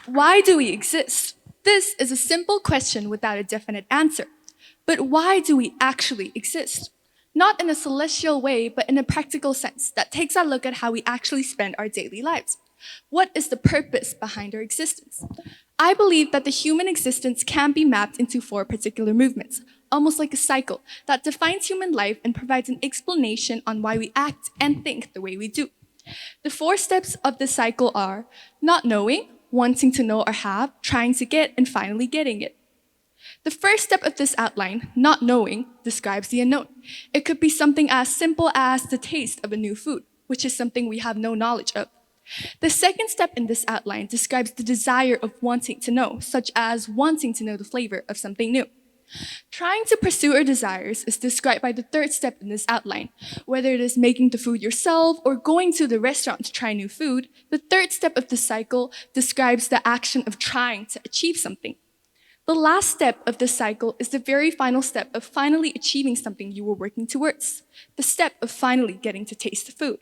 Why do we exist? This is a simple question without a definite answer. But why do we actually exist? Not in a celestial way, but in a practical sense that takes a look at how we actually spend our daily lives. What is the purpose behind our existence? I believe that the human existence can be mapped into four particular movements, almost like a cycle that defines human life and provides an explanation on why we act and think the way we do. The four steps of the cycle are not knowing, wanting to know or have, trying to get, and finally getting it. The first step of this outline, not knowing, describes the unknown. It could be something as simple as the taste of a new food, which is something we have no knowledge of. The second step in this outline describes the desire of wanting to know, such as wanting to know the flavor of something new. Trying to pursue our desires is described by the third step in this outline. Whether it is making the food yourself or going to the restaurant to try new food, the third step of the cycle describes the action of trying to achieve something. The last step of this cycle is the very final step of finally achieving something you were working towards, the step of finally getting to taste the food.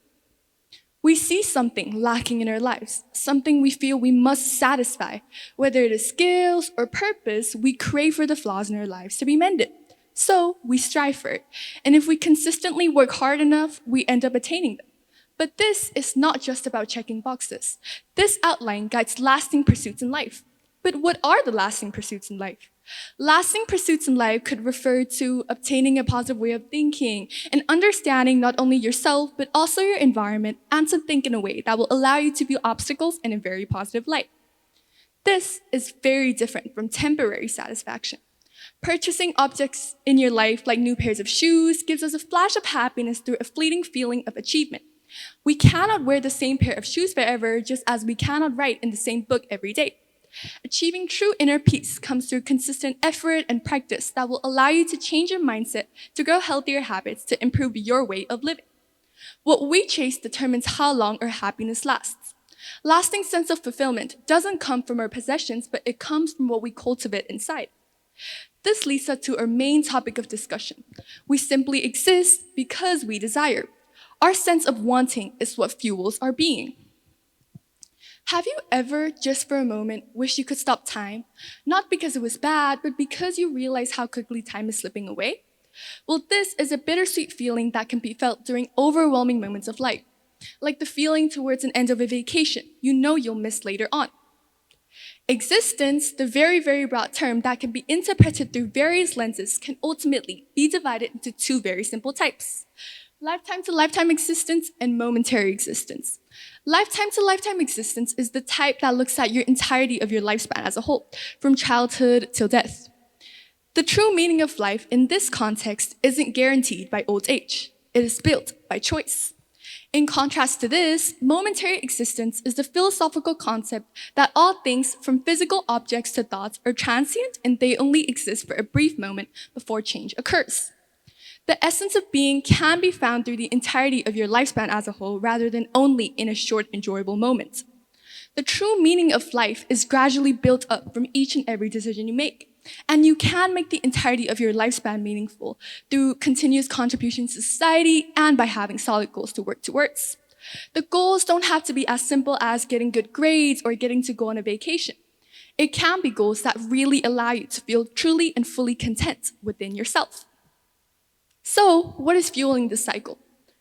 We see something lacking in our lives, something we feel we must satisfy. Whether it is skills or purpose, we crave for the flaws in our lives to be mended. So we strive for it. And if we consistently work hard enough, we end up attaining them. But this is not just about checking boxes. This outline guides lasting pursuits in life. But what are the lasting pursuits in life? Lasting pursuits in life could refer to obtaining a positive way of thinking and understanding not only yourself, but also your environment, and to think in a way that will allow you to view obstacles in a very positive light. This is very different from temporary satisfaction. Purchasing objects in your life like new pairs of shoes gives us a flash of happiness through a fleeting feeling of achievement. We cannot wear the same pair of shoes forever, just as we cannot write in the same book every day. Achieving true inner peace comes through consistent effort and practice that will allow you to change your mindset, to grow healthier habits, to improve your way of living. What we chase determines how long our happiness lasts. Lasting sense of fulfillment doesn't come from our possessions, but it comes from what we cultivate inside. This leads us to our main topic of discussion. We simply exist because we desire. Our sense of wanting is what fuels our being. Have you ever, just for a moment, wished you could stop time? Not because it was bad, but because you realize how quickly time is slipping away? Well, this is a bittersweet feeling that can be felt during overwhelming moments of life, like the feeling towards an end of a vacation you know you'll miss later on. Existence, the very, very broad term that can be interpreted through various lenses, can ultimately be divided into two very simple types: lifetime to lifetime existence and momentary existence. Lifetime to lifetime existence is the type that looks at your entirety of your lifespan as a whole, from childhood till death. The true meaning of life in this context isn't guaranteed by old age. It is built by choice. In contrast to this, momentary existence is the philosophical concept that all things, from physical objects to thoughts, are transient and they only exist for a brief moment before change occurs. The essence of being can be found through the entirety of your lifespan as a whole, rather than only in a short, enjoyable moment. The true meaning of life is gradually built up from each and every decision you make. And you can make the entirety of your lifespan meaningful through continuous contribution to society and by having solid goals to work towards. The goals don't have to be as simple as getting good grades or getting to go on a vacation. It can be goals that really allow you to feel truly and fully content within yourself. So, what is fueling this cycle?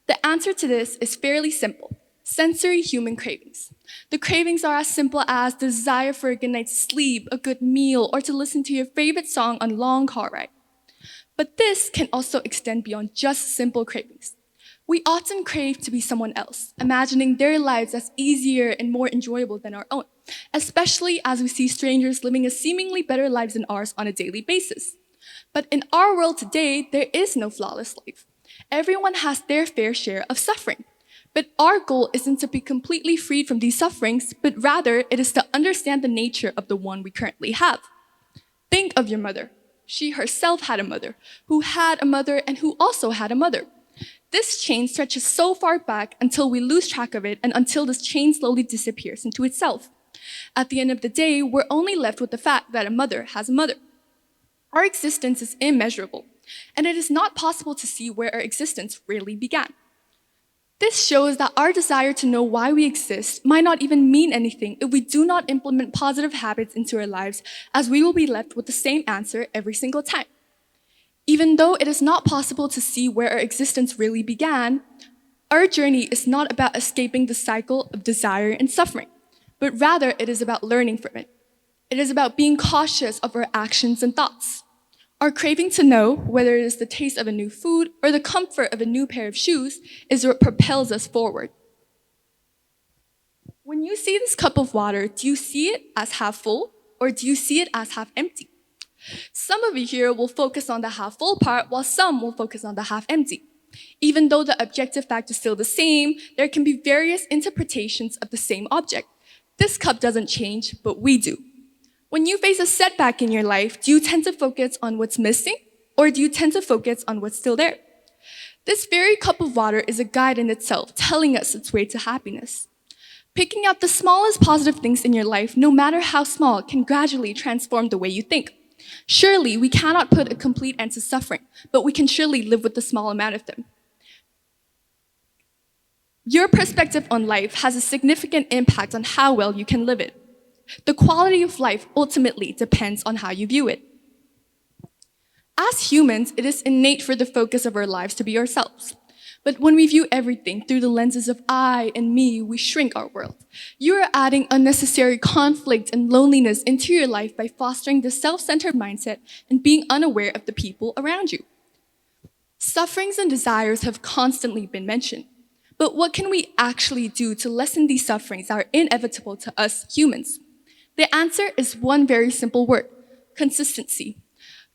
The answer to this is fairly simple: sensory human cravings. The cravings are as simple as the desire for a good night's sleep, a good meal, or to listen to your favorite song on a long car ride. But this can also extend beyond just simple cravings. We often crave to be someone else, imagining their lives as easier and more enjoyable than our own, especially as we see strangers living a seemingly better lives than ours on a daily basis. But in our world today, there is no flawless life. Everyone has their fair share of suffering. But our goal isn't to be completely freed from these sufferings, but rather it is to understand the nature of the one we currently have. Think of your mother. She herself had a mother, who had a mother, and who also had a mother. This chain stretches so far back until we lose track of it and until this chain slowly disappears into itself. At the end of the day, we're only left with the fact that a mother has a mother. Our existence is immeasurable, and it is not possible to see where our existence really began. This shows that our desire to know why we exist might not even mean anything if we do not implement positive habits into our lives, as we will be left with the same answer every single time. Even though it is not possible to see where our existence really began, our journey is not about escaping the cycle of desire and suffering, but rather it is about learning from it. It is about being cautious of our actions and thoughts. Our craving to know, whether it is the taste of a new food or the comfort of a new pair of shoes, is what propels us forward. When you see this cup of water, do you see it as half full or do you see it as half empty? Some of you here will focus on the half full part while some will focus on the half empty. Even though the objective fact is still the same, there can be various interpretations of the same object. This cup doesn't change, but we do. When you face a setback in your life, do you tend to focus on what's missing or do you tend to focus on what's still there? This very cup of water is a guide in itself, telling us its way to happiness. Picking out the smallest positive things in your life, no matter how small, can gradually transform the way you think. Surely, we cannot put a complete end to suffering, but we can surely live with a small amount of them. Your perspective on life has a significant impact on how well you can live it. The quality of life ultimately depends on how you view it. As humans, it is innate for the focus of our lives to be ourselves. But when we view everything through the lenses of I and me, we shrink our world. You are adding unnecessary conflict and loneliness into your life by fostering this self-centered mindset and being unaware of the people around you. Sufferings and desires have constantly been mentioned. But what can we actually do to lessen these sufferings that are inevitable to us humans? The answer is one very simple word: consistency.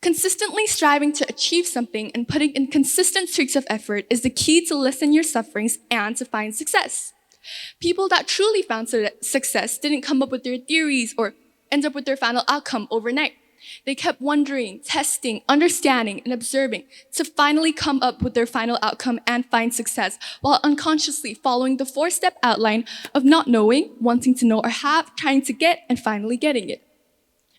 Consistently striving to achieve something and putting in consistent streaks of effort is the key to lessen your sufferings and to find success. People that truly found success didn't come up with their theories or end up with their final outcome overnight. They kept wondering, testing, understanding, and observing to finally come up with their final outcome and find success, while unconsciously following the 4-step outline of not knowing, wanting to know or have, trying to get, and finally getting it.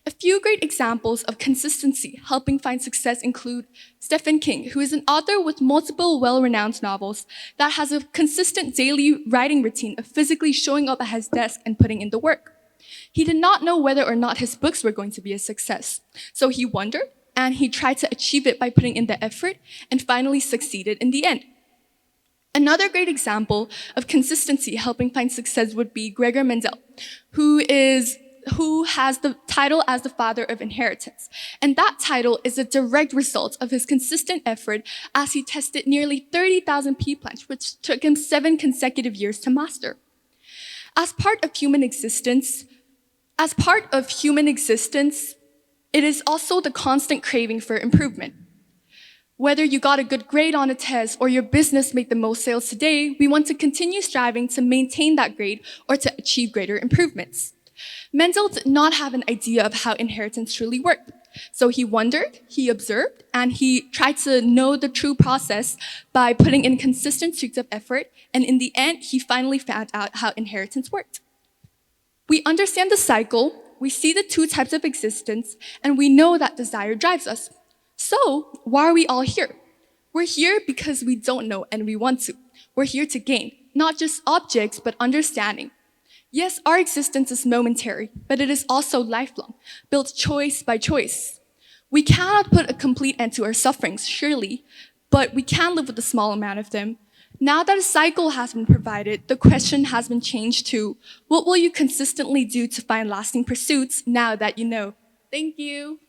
A few great examples of consistency helping find success include Stephen King, who is an author with multiple well-renowned novels that has a consistent daily writing routine of physically showing up at his desk and putting in the work. He did not know whether or not his books were going to be a success, so he wondered and he tried to achieve it by putting in the effort and finally succeeded in the end. Another great example of consistency helping find success would be Gregor Mendel, who has the title as the father of inheritance. And that title is a direct result of his consistent effort as he tested nearly 30,000 pea plants, which took him 7 consecutive years to master. As part of human existence, it is also the constant craving for improvement. Whether you got a good grade on a test or your business made the most sales today, we want to continue striving to maintain that grade or to achieve greater improvements. Mendel did not have an idea of how inheritance truly worked. So he wondered, he observed, and he tried to know the true process by putting in consistent streaks of effort, and in the end, he finally found out how inheritance worked. We understand the cycle, we see the 2 types of existence, and we know that desire drives us. So, why are we all here? We're here because we don't know and we want to. We're here to gain, not just objects, but understanding. Yes, our existence is momentary, but it is also lifelong, built choice by choice. We cannot put a complete end to our sufferings, surely, but we can live with a small amount of them. Now that a cycle has been provided, the question has been changed to, what will you consistently do to find lasting pursuits now that you know? Thank you.